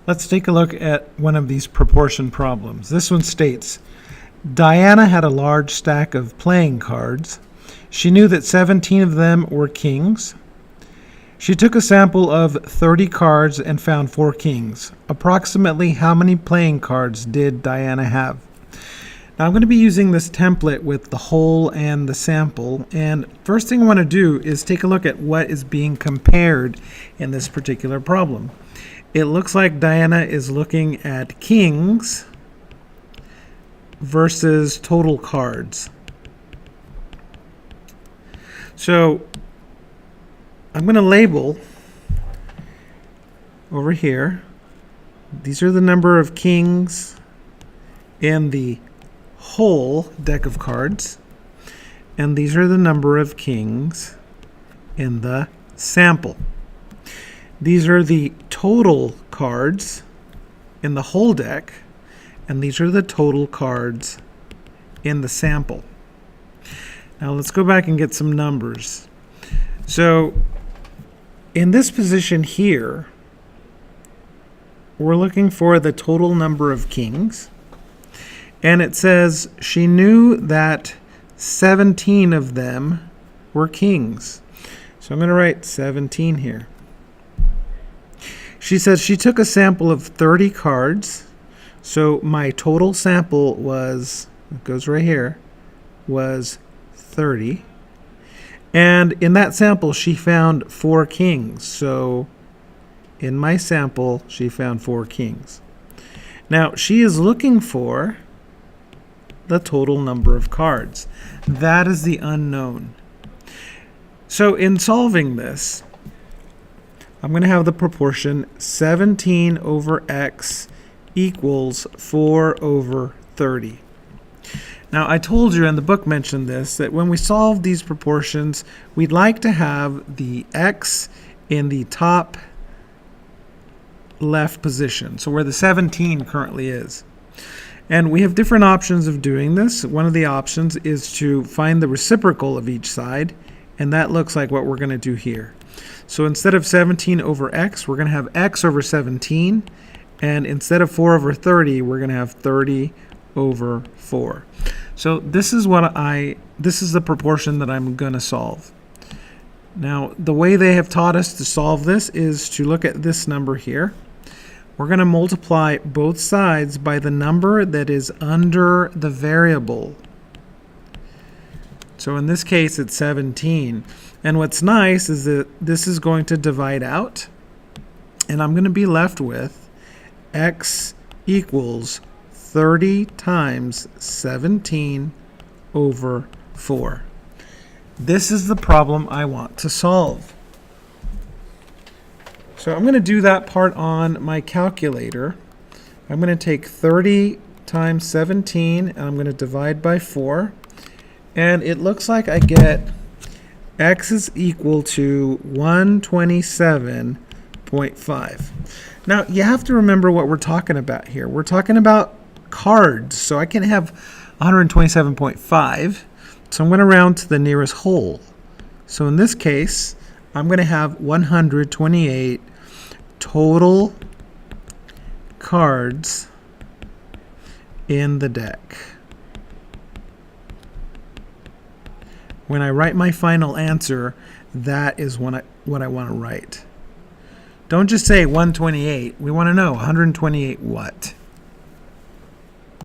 Let's take a look at one of these proportion problems. This one states, Diana had a large stack of playing cards. She knew that 17 of them were kings. She took a sample of 30 cards and found 4 kings. Approximately how many playing cards did Diana have? Now I'm going to be using this template with the whole and the sample, and first thing I want to do is take a look at what is being compared in this particular problem. It looks like Diana is looking at kings versus total cards. So I'm going to label over here, these are the number of kings in the whole deck of cards, and these are the number of kings in the sample. These are the total cards in the whole deck, and these are the total cards in the sample. Now let's go back and get some numbers. So in this position here, we're looking for the total number of kings, and it says she knew that 17 of them were kings. So I'm going to write 17 here. She says she took a sample of 30 cards, so my total sample was, it goes right here, was 30. And in that sample, she found 4 kings. So in my sample, she found 4 kings. Now, she is looking for the total number of cards. That is the unknown. So in solving this, I'm going to have the proportion 17 over x equals 4 over 30. Now, I told you, and the book mentioned this, that when we solve these proportions, we'd like to have the x in the top left position, so where the 17 currently is. And we have different options of doing this. One of the options is to find the reciprocal of each side, and that looks like what we're going to do here. So instead of 17 over x, we're going to have x over 17, and instead of 4 over 30, we're going to have 30 over 4. So this is the proportion that I'm going to solve. Now, the way they have taught us to solve this is to look at this number here. We're going to multiply both sides by the number that is under the variable. So in this case, it's 17. And what's nice is that this is going to divide out, and I'm going to be left with x equals 30 times 17 over 4. This is the problem I want to solve. So I'm going to do that part on my calculator. I'm going to take 30 times 17, and I'm going to divide by 4. And it looks like I get x is equal to 127.5. Now, you have to remember what we're talking about here. We're talking about cards, so I can have 127.5. So I'm going to round to the nearest whole. So in this case, I'm going to have 128 total cards in the deck. When I write my final answer, that is what I want to write. Don't just say 128. We want to know 128 what?